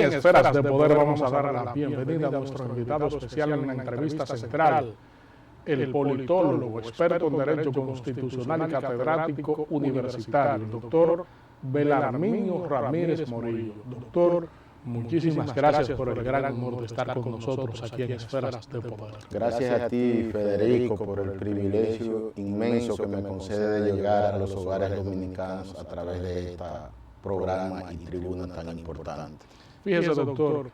en Esferas de Poder vamos a dar la bienvenida a nuestro invitado especial en una entrevista central, el politólogo, experto en Derecho Constitucional y catedrático universitario, el doctor Belarminio Ramírez Morillo. Doctor, muchísimas gracias por el gran honor de estar con nosotros aquí en Esferas de Poder. Gracias a ti, Federico, por el privilegio inmenso que me concede de llegar a los hogares dominicanos a través de este programa y tribuna tan importante. Fíjese, doctor,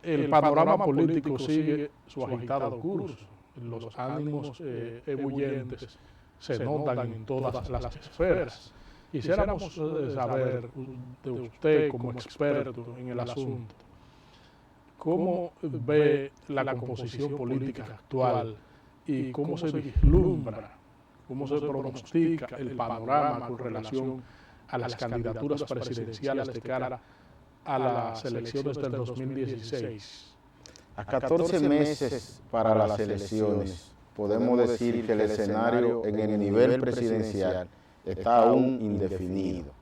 el panorama político sigue su agitado curso. Los ánimos ebullientes se notan en todas las esferas. Quisiéramos saber de usted como experto en el asunto, ¿cómo ve la composición política actual y cómo se vislumbra, cómo se pronostica el panorama con relación a las candidaturas presidenciales de cara a las elecciones del 2016? A 14 meses para las elecciones, podemos decir que el escenario en el nivel presidencial está aún indefinido.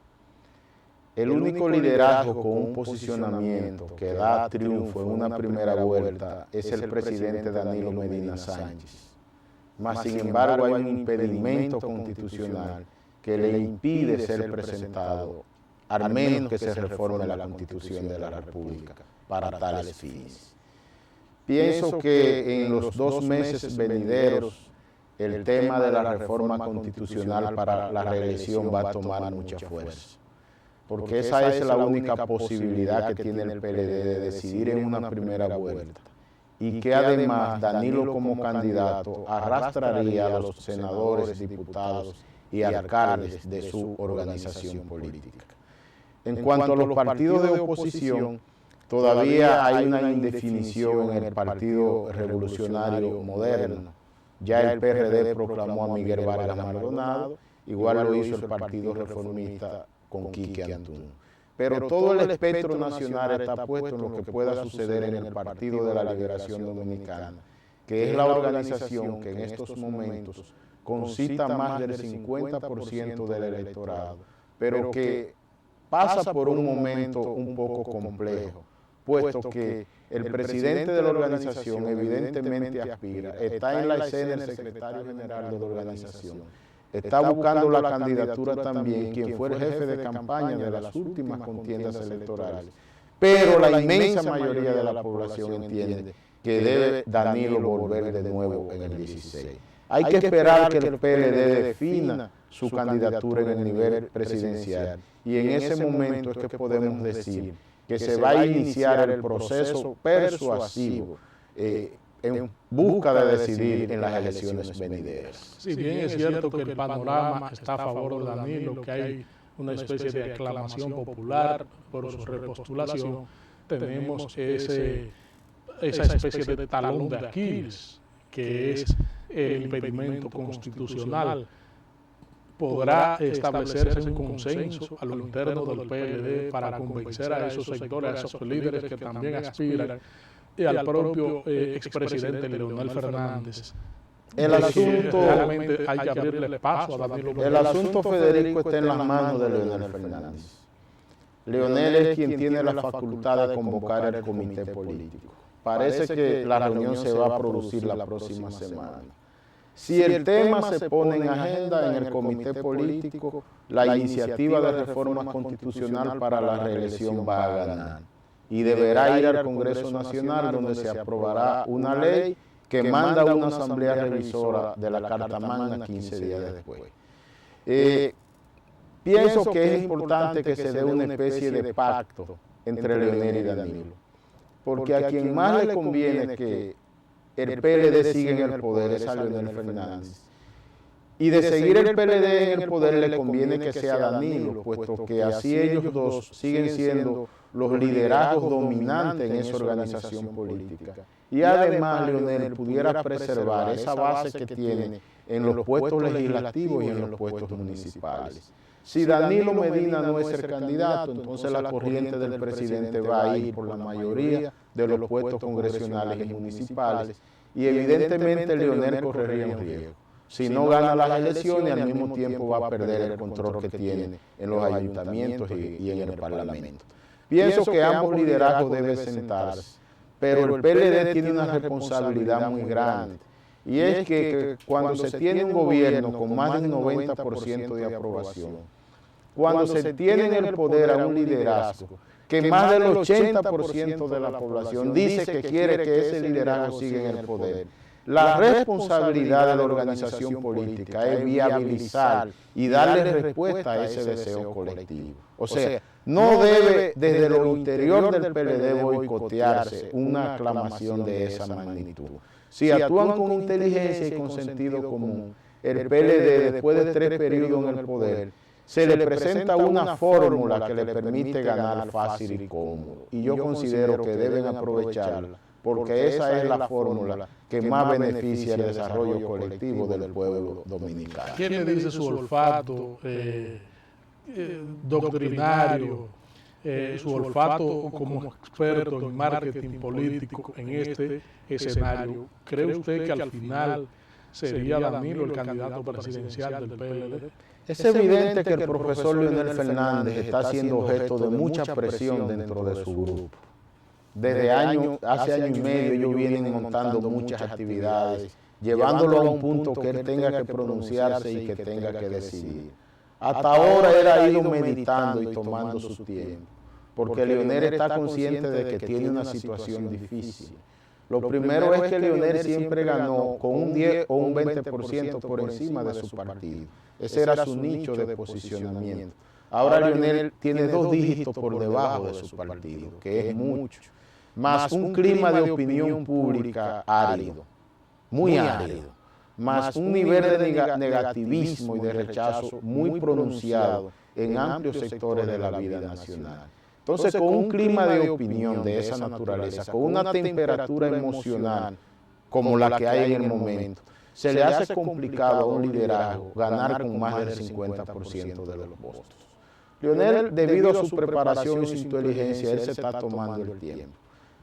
El único liderazgo con un posicionamiento que da triunfo en una primera vuelta es el presidente Danilo Medina Sánchez. Mas, sin embargo, hay un impedimento constitucional que le impide ser presentado, al menos que se reforme la Constitución de la República para tales fines. Pienso que en los 2 meses venideros el tema de la reforma constitucional para la reelección va a tomar mucha fuerza, porque esa es la única posibilidad que tiene el PLD de decidir en una primera vuelta, y que además Danilo como candidato arrastraría a los senadores, diputados y alcaldes de su organización política. En cuanto a los partidos de oposición, todavía hay una indefinición en el Partido Revolucionario Moderno. Ya el PRD proclamó a Miguel Vargas Maldonado, igual lo hizo el Partido Reformista con Quique Antún. Pero todo el espectro nacional está puesto en lo que pueda suceder en el Partido de la Liberación Dominicana, que es la organización que en estos momentos concita más del 50% del electorado, pero que pasa por un momento un poco complejo, puesto que el presidente de la organización evidentemente aspira, está en la escena el secretario general de la organización, está buscando la candidatura también quien fue el jefe de campaña de las últimas contiendas electorales, pero la inmensa mayoría de la población entiende que debe Danilo volver de nuevo en el 16. Hay que esperar que el PLD defina su candidatura en el nivel presidencial, y en ese momento es que podemos decir que se va a iniciar el proceso persuasivo en busca de decidir en las elecciones venideras. Si bien es cierto que el panorama está a favor de Danilo, que hay una especie de aclamación popular por su repostulación, tenemos esa especie de talón de Aquiles, que es el impedimento constitucional. ¿Podrá establecerse un consenso a lo interno del PLD para convencer a esos sectores, a esos líderes que también aspiran, y al propio expresidente Leonel Fernández? El asunto, realmente hay que abrirle paso a Danilo. El asunto, Federico, está en las manos de Leonel Fernández. Leonel es quien tiene la facultad de convocar el comité político. Parece que la reunión se va a producir la próxima semana. Si el tema se pone en agenda en el comité político, la iniciativa de reforma constitucional para la reelección va a ganar y deberá ir al Congreso Nacional, donde se aprobará una ley que manda a una asamblea revisora de la Carta Magna 15 días después. Pienso que es importante que se dé una especie de pacto entre Leonel y Danilo, porque a quien más le conviene que el PLD sigue en el poder es a Leonel Fernández. Y de seguir el PLD en el poder le conviene que sea Danilo, puesto que así ellos dos siguen siendo los liderazgos dominantes en esa organización política. Y además Leonel pudiera preservar esa base que tiene en los puestos legislativos y en los puestos municipales. Si Danilo Medina no es el candidato, entonces la corriente del presidente va a ir por la mayoría de los puestos congresionales y municipales, y evidentemente Leonel correría un riesgo. Si no gana las elecciones, al mismo tiempo va a perder el control que tiene en los ayuntamientos y en el Parlamento. Pienso que ambos liderazgos deben sentarse, pero el PLD tiene una responsabilidad muy grande, y es que cuando se tiene un gobierno con más del 90% de aprobación, cuando se tiene en el poder a un liderazgo que más del 80% de la población dice que quiere que ese liderazgo siga en el poder, la responsabilidad de la organización política es viabilizar y darle respuesta a ese deseo colectivo. O sea, no debe desde lo interior del PLD boicotearse una aclamación de esa magnitud. Si actúan con inteligencia y con sentido común, el PLD, después de 3 periodos en el poder, se le presenta una fórmula que le permite ganar fácil y cómodo. Y yo considero que deben aprovecharla, porque esa es la fórmula que más beneficia el desarrollo colectivo del pueblo dominicano. ¿Quién le dice su olfato doctrinario, su olfato como experto en marketing político en este escenario? ¿Cree usted que al final sería Danilo el candidato presidencial del PLD? Es evidente que el profesor Leonel Fernández está siendo objeto de mucha presión dentro de su grupo. Desde hace año y medio ellos vienen montando muchas actividades, llevándolo a un punto que él tenga que pronunciarse y que tenga que decidir. Hasta ahora él ha ido meditando y tomando su tiempo, porque Leonel está consciente de que tiene una situación difícil. Lo primero es que Leonel siempre ganó con un 10 o un 20% por encima de su partido. Ese era su nicho de posicionamiento. Ahora Leonel tiene 2 dígitos por debajo de su partido, que es mucho, más un clima de opinión pública árido, muy árido, más un nivel de negativismo y de rechazo muy pronunciado en amplios sectores de la vida nacional. Entonces, con un clima de opinión de esa naturaleza, con una temperatura emocional como la que hay en el momento, se le hace complicado a un liderazgo ganar con más del 50% de los votos. Leonel, debido a su preparación y su inteligencia, él se está tomando el tiempo.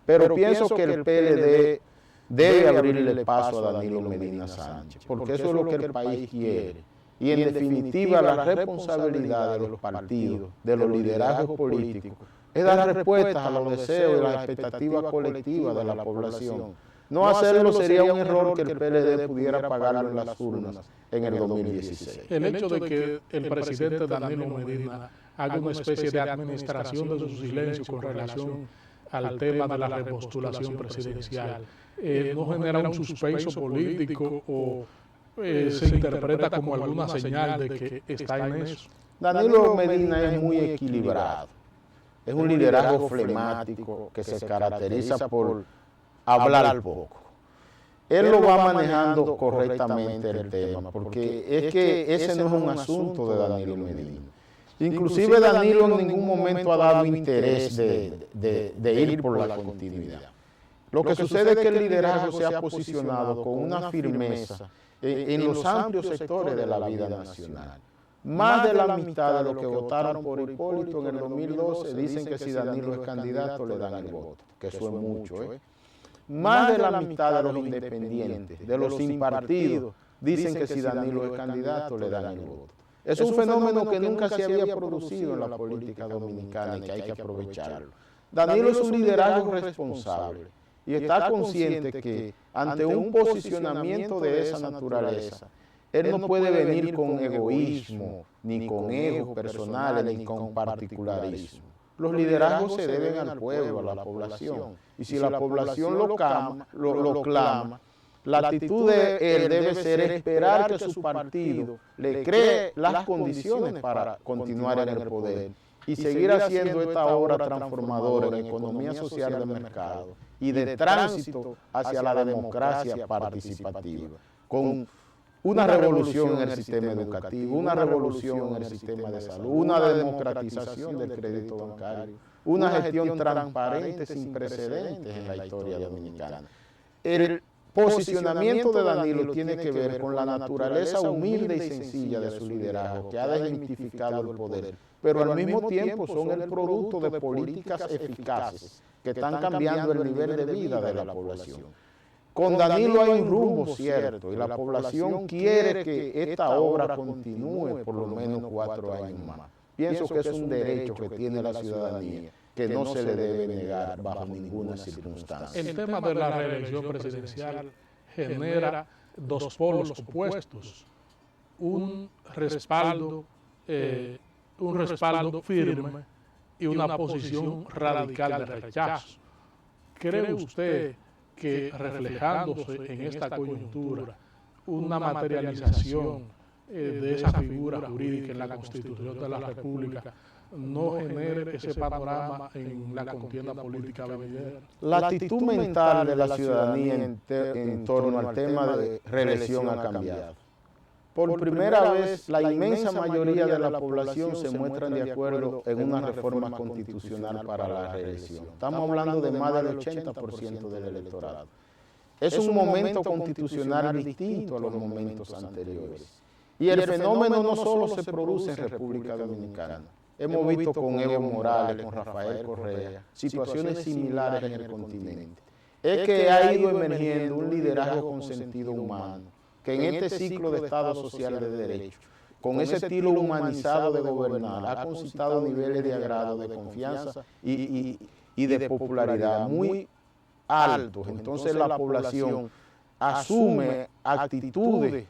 Pero pienso que el PLD debe abrirle paso a Danilo Medina Sánchez, porque eso es lo que el país quiere. Y en definitiva, la responsabilidad de los partidos, de los liderazgos políticos, es dar respuestas a los deseos y las expectativas colectivas de la población. No hacerlo sería un error que el PLD pudiera pagarlo en las urnas en el 2016. El hecho de que el presidente Danilo Medina haga una especie de administración de su silencio con relación al tema de la repostulación presidencial, ¿no genera un suspenso político o se interpreta como alguna señal de que está en eso? Danilo Medina es muy equilibrado. Es un liderazgo flemático que se caracteriza por hablar poco. Él lo va manejando correctamente el tema, porque es que ese no es un asunto de Danilo Medina. Inclusive Danilo en ningún momento ha dado interés de ir por la continuidad. Lo que sucede es que el liderazgo se ha posicionado con una firmeza en los amplios sectores de la vida nacional. Más de la mitad de los que votaron por Hipólito en el 2012 dicen que si Danilo es candidato le dan el voto, que eso es mucho. Más de la mitad de los independientes, de los sin partido, dicen que si Danilo es candidato le dan el voto. Es un fenómeno que nunca se había producido en la política dominicana y que hay que aprovecharlo. Danilo es un liderazgo responsable y está consciente que ante un posicionamiento de esa naturaleza, él no puede venir con egoísmo, ni con egos personales, ni con particularismo. Los liderazgos se deben al pueblo, a la población. Y si la población lo clama, la actitud de él debe ser esperar que su partido le cree las condiciones para continuar en el poder y seguir haciendo esta obra transformadora en economía social de mercado y de tránsito hacia la democracia participativa, con una revolución en el sistema educativo, una revolución en el sistema de salud, una democratización del crédito bancario, una gestión transparente sin precedentes en la historia dominicana. El posicionamiento de Danilo tiene que ver con la naturaleza humilde y sencilla de su liderazgo, que ha desmitificado el poder, pero al mismo tiempo son el producto de políticas eficaces que están cambiando el nivel de vida de la población. Con Danilo hay un rumbo cierto y la población quiere que esta obra continúe por lo menos 4 años más. Pienso que es un derecho que tiene la ciudadanía, que no se le debe negar bajo ninguna circunstancia. El tema de la reelección presidencial genera dos polos opuestos, un respaldo firme y una posición radical de rechazo. ¿Cree usted que reflejándose en esta coyuntura una materialización de esa figura jurídica en la Constitución de la República no genere ese panorama en la contienda política venidera? La actitud mental de la ciudadanía en torno al tema de reelección ha cambiado. Por primera vez, la inmensa mayoría de la población se muestran de acuerdo en una reforma constitucional para la reelección. Estamos hablando de más del 80% del electorado. Es un momento constitucional distinto a los momentos anteriores. Y el fenómeno no solo se produce en República Dominicana. Hemos visto con Evo Morales, con Rafael Correa, situaciones similares en el continente. Es que ha ido emergiendo un liderazgo con sentido humano, que en este ciclo de Estado social de derecho, con ese estilo humanizado de gobernar, ha concitado niveles de agrado, de confianza y de popularidad muy altos. Entonces la población asume actitudes,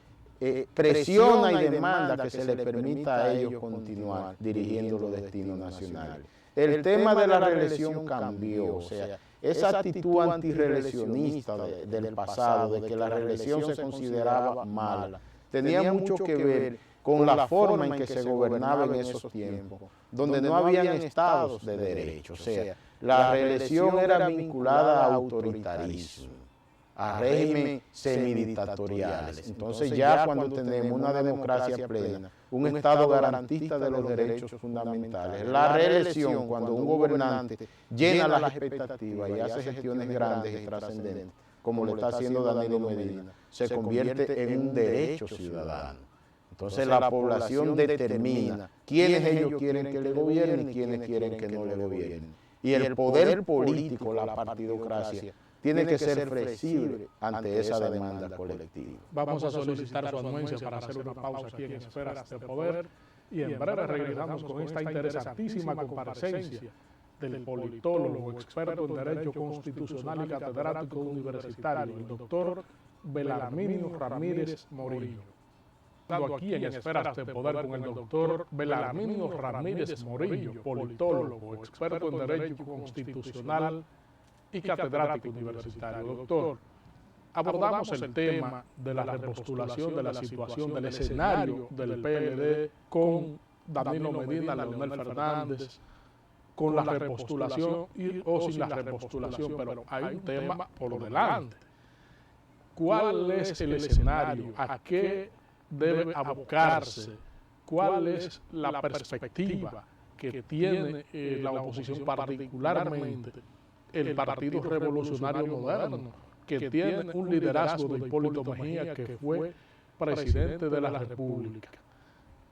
presiona y demanda que se le permita a ellos continuar dirigiendo los destinos nacionales. El tema de la reelección cambió, o sea, esa actitud antirreeleccionista del pasado, de que la reelección se consideraba mala, tenía mucho que ver con la forma en que se gobernaba en esos tiempos, donde no habían estados de derecho, o sea, la reelección era vinculada a autoritarismo, a régimen semidictatoriales. Entonces ya cuando tenemos una democracia plena, un Estado garantista de los derechos fundamentales, la reelección, cuando un gobernante llena las expectativas y hace gestiones grandes y trascendentes, como lo está haciendo Danilo Medina, se convierte en un derecho ciudadano. Entonces la población determina quiénes ellos quieren que le gobiernen y quiénes quieren que no le gobiernen. Y el poder político, la partidocracia, tiene que ser flexible ante esa demanda colectiva. Vamos a solicitar su anuencia para hacer una pausa aquí en Esferas de Poder y en breve regresamos con esta interesantísima comparecencia del politólogo, experto en Derecho Constitucional y catedrático universitario, el doctor Belarminio Ramírez Morillo. Estando aquí en Esferas de Poder con el doctor Belarminio Ramírez Morillo, politólogo, experto en Derecho Constitucional y catedrático universitario. Doctor, abordamos el tema de la repostulación de la situación del escenario del PLD con Danilo Medina, Leonel Fernández, con la repostulación o sin la repostulación, pero hay un tema por delante. ¿Cuál es el escenario? ¿A qué debe abocarse? ¿Cuál es la perspectiva que tiene la oposición, particularmente el Partido Revolucionario Moderno, que tiene un liderazgo de Hipólito Mejía, que fue presidente de la República,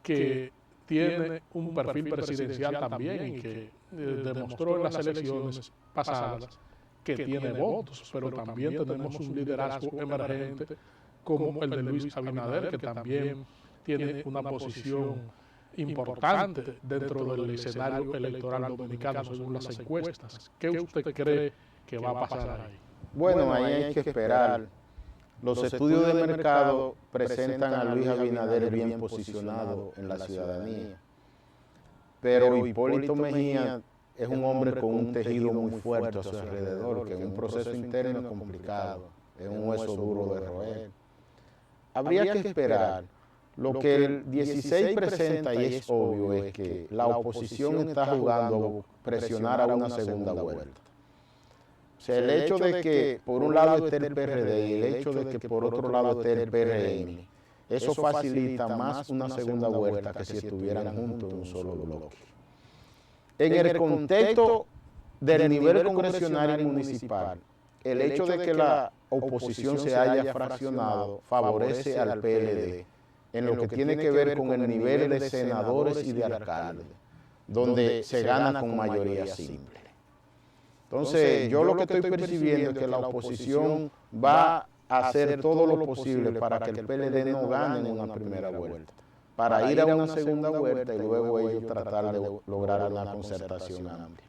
que tiene un perfil presidencial también y que demostró en las elecciones pasadas que tiene votos, pero también tenemos un liderazgo emergente como el de Luis Abinader, que también tiene una posición importante dentro del escenario electoral dominicano según las encuestas. ¿Qué usted cree que va a pasar ahí? Bueno, ahí hay que esperar. Los estudios de mercado presentan a Luis Abinader bien posicionado en la ciudadanía, pero Hipólito Mejía es un hombre con un tejido muy fuerte a su alrededor, que en un proceso interno es complicado, es un hueso duro de roer. Habría que esperar. Lo que el 16 presenta, y es obvio, es que la oposición está jugando a presionar a una segunda vuelta. O sea, el hecho de que por un lado esté el PRD y el hecho de que por otro lado esté el PRM, eso facilita más una segunda vuelta que si estuvieran juntos en un solo bloque. En el contexto del nivel congresional y municipal, el hecho de que la oposición se haya fraccionado favorece al PLD en lo que tiene que ver con el nivel de senadores y de alcaldes, donde se gana con mayoría simple. Entonces, yo lo que estoy percibiendo es que la oposición va a hacer todo lo posible para que el PLD no gane en una primera vuelta, para ir a una segunda vuelta y luego ellos tratar de lograr una concertación amplia.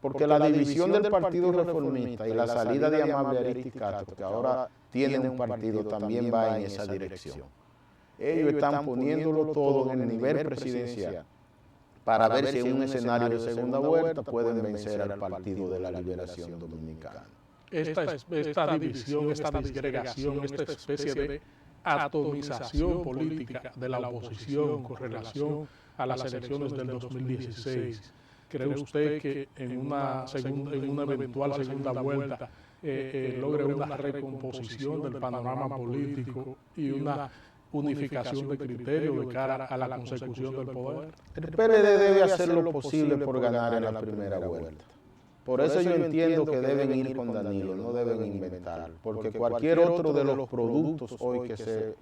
porque la división del Partido Reformista y la salida de Amable Ariztí Castro, que ahora tiene un partido, también va en esa dirección. Ellos están poniéndolo todo en el nivel presidencial para ver si en un escenario de segunda vuelta pueden vencer al Partido de la Liberación Dominicana. Esta división, esta disgregación, esta especie de atomización política de la oposición con relación a las elecciones del 2016, ¿cree usted que en una eventual segunda vuelta logre una recomposición del panorama político y una unificación de criterios de cara a la consecución del poder? El PLD debe hacer lo posible por ganar en la primera vuelta. Por eso yo entiendo que deben ir con Danilo, no deben inventar, porque cualquier otro de los productos hoy que se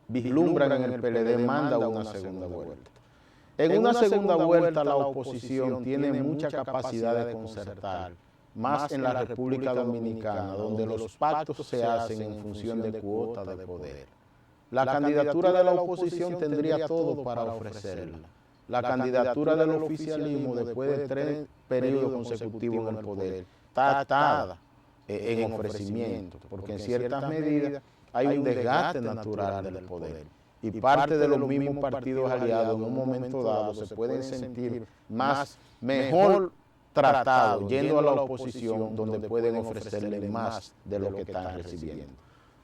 vislumbran en el PLD manda una segunda vuelta. En una segunda vuelta la oposición tiene mucha capacidad de concertar, más en la República Dominicana, donde los pactos se hacen en función de cuota de poder. La candidatura de la oposición tendría todo para ofrecerla. La candidatura del oficialismo, después de 3 periodos consecutivos en el poder, está atada en ofrecimiento, porque en ciertas medidas hay un desgaste natural del poder. Y parte de los mismos partidos aliados en un momento dado se pueden sentir mejor tratados yendo a la oposición, donde pueden ofrecerle más de lo que están recibiendo.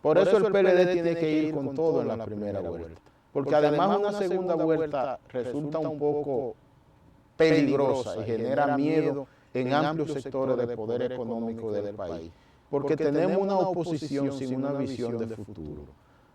Por eso el PLD tiene que ir con todo en la primera vuelta. Porque además una segunda vuelta resulta un poco peligrosa y genera miedo en amplios sectores del poder económico del país. Porque tenemos una oposición sin una visión de futuro.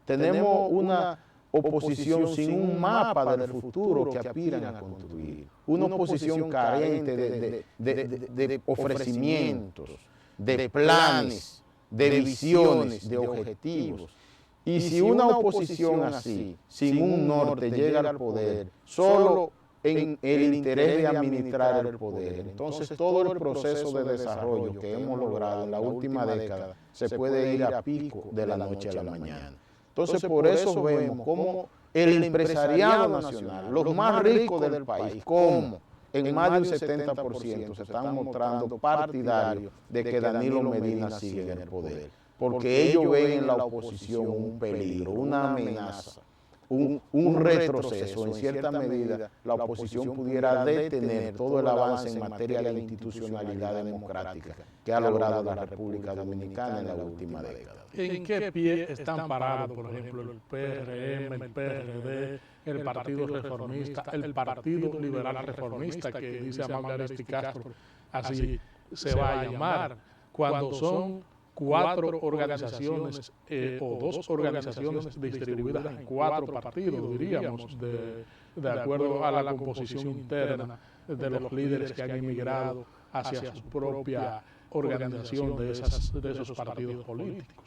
Tenemos una oposición sin un mapa del futuro que aspiran a construir. Una oposición carente de ofrecimientos, de planes, de visiones, de objetivos. Y si una oposición así, sin un norte, llega al poder, solo en el interés de administrar el poder, entonces todo el proceso de desarrollo que hemos logrado en la última década se puede ir a pico de la noche a la mañana. Entonces por eso vemos cómo el empresariado nacional, los más ricos del país, como en más de un 70% se están mostrando partidarios de que Danilo Medina siga en el poder. Porque ellos ven en la oposición un peligro, una amenaza, un retroceso. En cierta medida, la oposición pudiera detener todo el avance en materia de institucionalidad democrática que ha logrado la República Dominicana en la última década. ¿En qué pie están parados, por ejemplo, el PRM, el PRD, el Partido Reformista, el Partido Liberal Reformista, que dice Amable Ariztí Castro, así se va a llamar, cuando son 4 organizaciones o 2 organizaciones distribuidas en 4 partidos, diríamos, de acuerdo a la composición interna de los líderes que han emigrado hacia su propia organización de esos partidos políticos?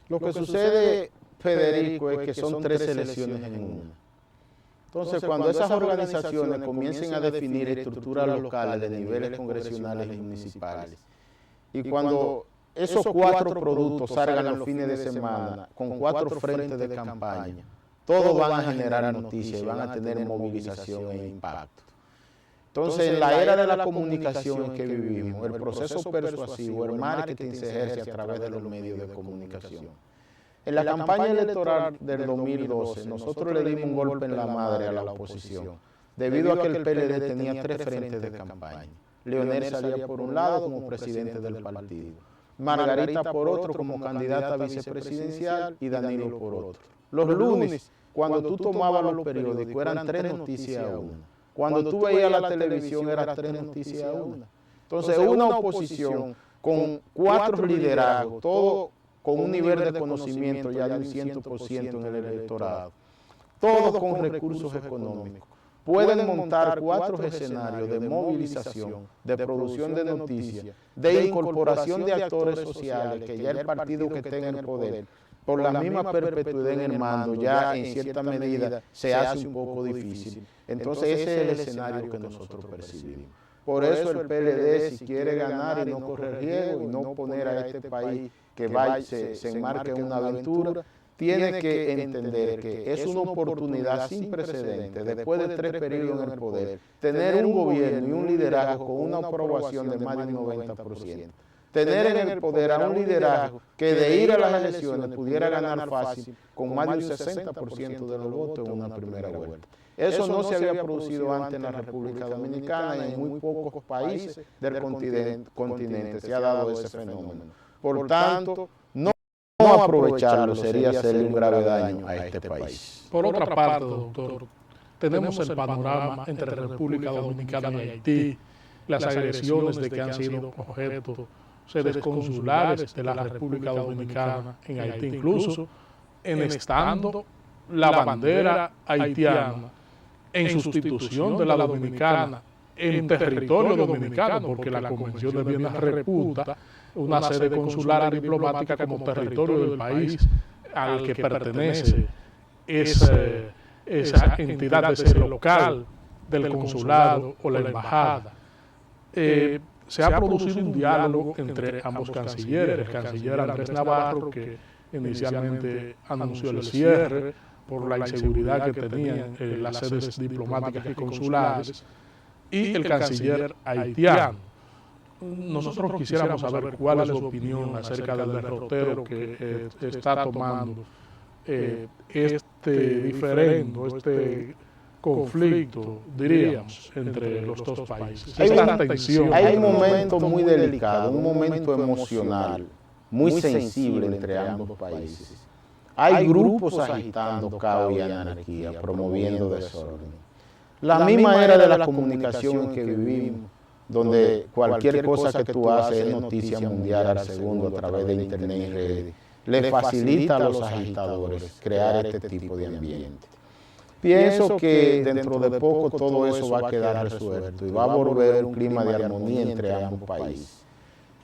Lo que sucede, Federico, es que son 3 elecciones en una. Entonces, cuando esas organizaciones comiencen a definir estructuras locales de niveles congresionales y municipales, y cuando esos 4 productos salgan los fines de semana con 4 frentes de campaña, todos van a generar noticias y van a tener movilización e impacto. Entonces, en la era de la comunicación en que vivimos, el proceso persuasivo, el marketing se ejerce a través de los medios de comunicación. En la campaña electoral del 2012, nosotros le dimos un golpe en la madre a la oposición, debido a que el PLD tenía 3 frentes de campaña. Leonel salía por un lado como presidente del partido, Margarita por otro como candidata vicepresidencial y Danilo por otro. Los lunes, cuando tú tomabas los periódicos, eran 3 noticias a una. Cuando tú veías la televisión, eran 3 noticias a una. Entonces, una oposición con 4 liderazgos, todo con un nivel de conocimiento ya de un 100% en el electorado, todos con recursos económicos, pueden montar 4 escenarios de movilización, de producción de noticias, de incorporación de actores sociales, que ya el partido que tenga en el poder, por la misma perpetuidad en el mando, ya en cierta medida se hace un poco difícil. Entonces ese es el escenario que nosotros percibimos. Por eso el PLD, si quiere ganar y no correr riesgo y no poner a este país que se enmarque en una aventura, tiene que entender que es una oportunidad sin precedentes, después de 3 periodos en el poder, tener un gobierno y un liderazgo con una aprobación de más de un 90%. Tener en el poder a un liderazgo que de ir a las elecciones pudiera ganar fácil con más de un 60% de los votos en una primera vuelta. Eso no se había producido antes en la República Dominicana y en muy pocos países del continente se ha dado ese fenómeno. Por tanto, no aprovecharlo sería hacerle un grave daño a este país. Por otra parte, doctor, tenemos el panorama entre República Dominicana y Haití, las agresiones de que han sido objeto sedes consulares de la República Dominicana en Haití, incluso estando la bandera haitiana en sustitución de la dominicana en territorio dominicano, porque la Convención de Viena reputa una sede consular y diplomática como territorio del país al que pertenece esa entidad, ese local del consulado o la embajada. Se ha producido un diálogo entre ambos cancilleres, el canciller Andrés Navarro, que inicialmente anunció el cierre por la inseguridad que tenían las sedes diplomáticas y consulares, y el canciller haitiano. Nosotros quisiéramos saber cuál es su opinión acerca del derrotero que está tomando este diferendo, este conflicto, diríamos, entre los dos países. Hay un momento muy delicado, un momento emocional, muy sensible entre ambos países. Hay grupos agitando caos y anarquía, promoviendo desorden. La misma era de la comunicación en que vivimos, donde cualquier cosa que tú haces es noticia mundial al segundo a través de internet y redes, le facilita a los agitadores crear este tipo de ambiente. Pienso que dentro de poco todo eso va a quedar resuelto y va a volver un clima de armonía entre ambos países.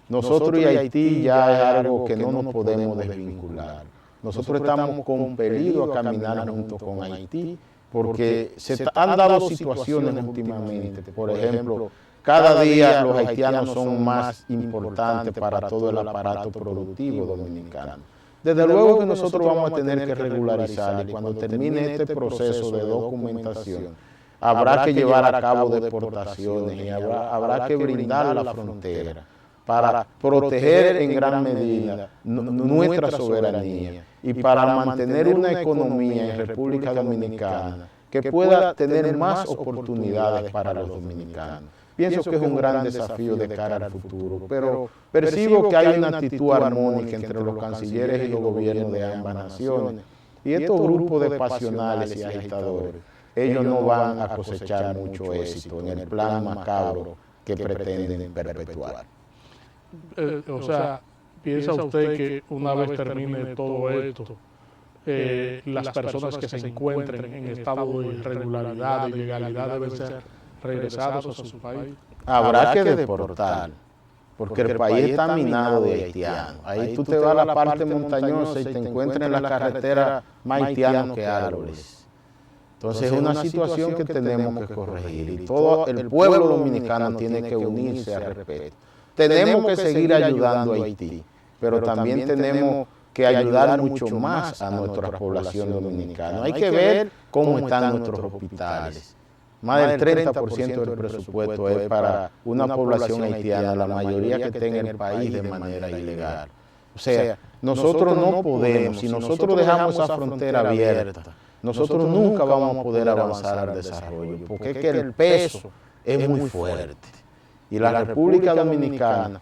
Nosotros y Haití ya es algo que no nos podemos desvincular. Nosotros estamos compelidos a caminar junto con Haití porque se han dado situaciones últimamente. Por ejemplo, cada día los haitianos son más importantes para todo el aparato productivo dominicano. Desde luego que nosotros vamos a tener que regularizar y cuando termine este proceso de documentación, habrá que llevar a cabo deportaciones y habrá que brindar la frontera para proteger en gran medida nuestra soberanía y para mantener una economía en República Dominicana que pueda tener más oportunidades para los dominicanos. Pienso que es un gran desafío de cara al futuro, pero percibo que hay una actitud armónica entre los cancilleres y los gobiernos de ambas naciones. Y estos grupos de pasionales y agitadores, ellos no van a cosechar mucho éxito en el plan macabro que pretenden perpetuar. O sea, ¿piensa usted que una vez termine todo esto, las personas que se encuentren en estado de irregularidad, de ilegalidad, deben ser regresados a su país? Habrá que deportar, porque el país está minado de haitianos. Ahí tú te vas a la parte montañosa y te encuentras en la carretera más haitianos que árboles. Entonces es una situación que tenemos que corregir y todo el pueblo dominicano tiene que unirse al respecto. Tenemos que seguir ayudando a Haití, pero también tenemos que ayudar mucho más a nuestra población dominicana. Hay que ver cómo están nuestros hospitales. Más del 30% del presupuesto es para una población haitiana, la mayoría que está en el país de manera ilegal. O sea, nosotros no podemos, si nosotros dejamos esa frontera abierta, nosotros nunca vamos a poder avanzar al desarrollo, porque es que el peso es muy fuerte. Y la República Dominicana,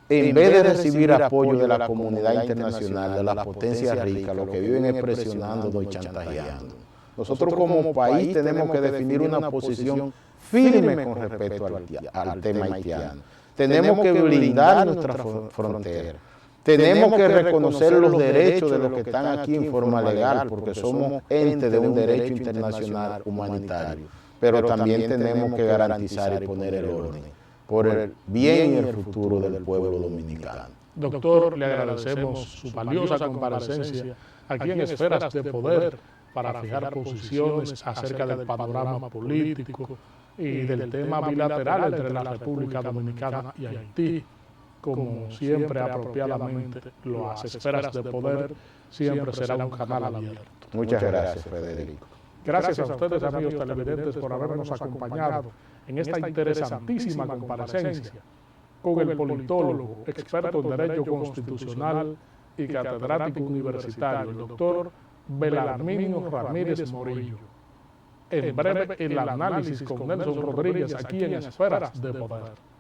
en vez de recibir apoyo de la comunidad internacional, de las potencias ricas, lo que viven es presionando y chantajeando. Nosotros como país tenemos que definir una posición firme con respecto al tema haitiano. Tenemos que blindar nuestra frontera. Tenemos que reconocer los derechos de los que están aquí en forma legal, porque somos entes de un derecho internacional humanitario. Pero también tenemos que garantizar y poner el orden por el bien y el futuro del pueblo dominicano. Doctor, le agradecemos su valiosa comparecencia aquí en Esferas de Poder para fijar posiciones acerca del panorama político y del tema bilateral entre la República Dominicana y Haití. como siempre apropiadamente lo hace. Esferas de Poder siempre será un canal abierto. Muchas gracias, Federico. Gracias a ustedes, amigos televidentes, por habernos acompañado en esta interesantísima comparecencia con el politólogo, experto en Derecho Constitucional y catedrático universitario, el doctor Belarminio Ramírez Morillo. En breve, el análisis con Nelson Rodríguez aquí en Esferas de Poder.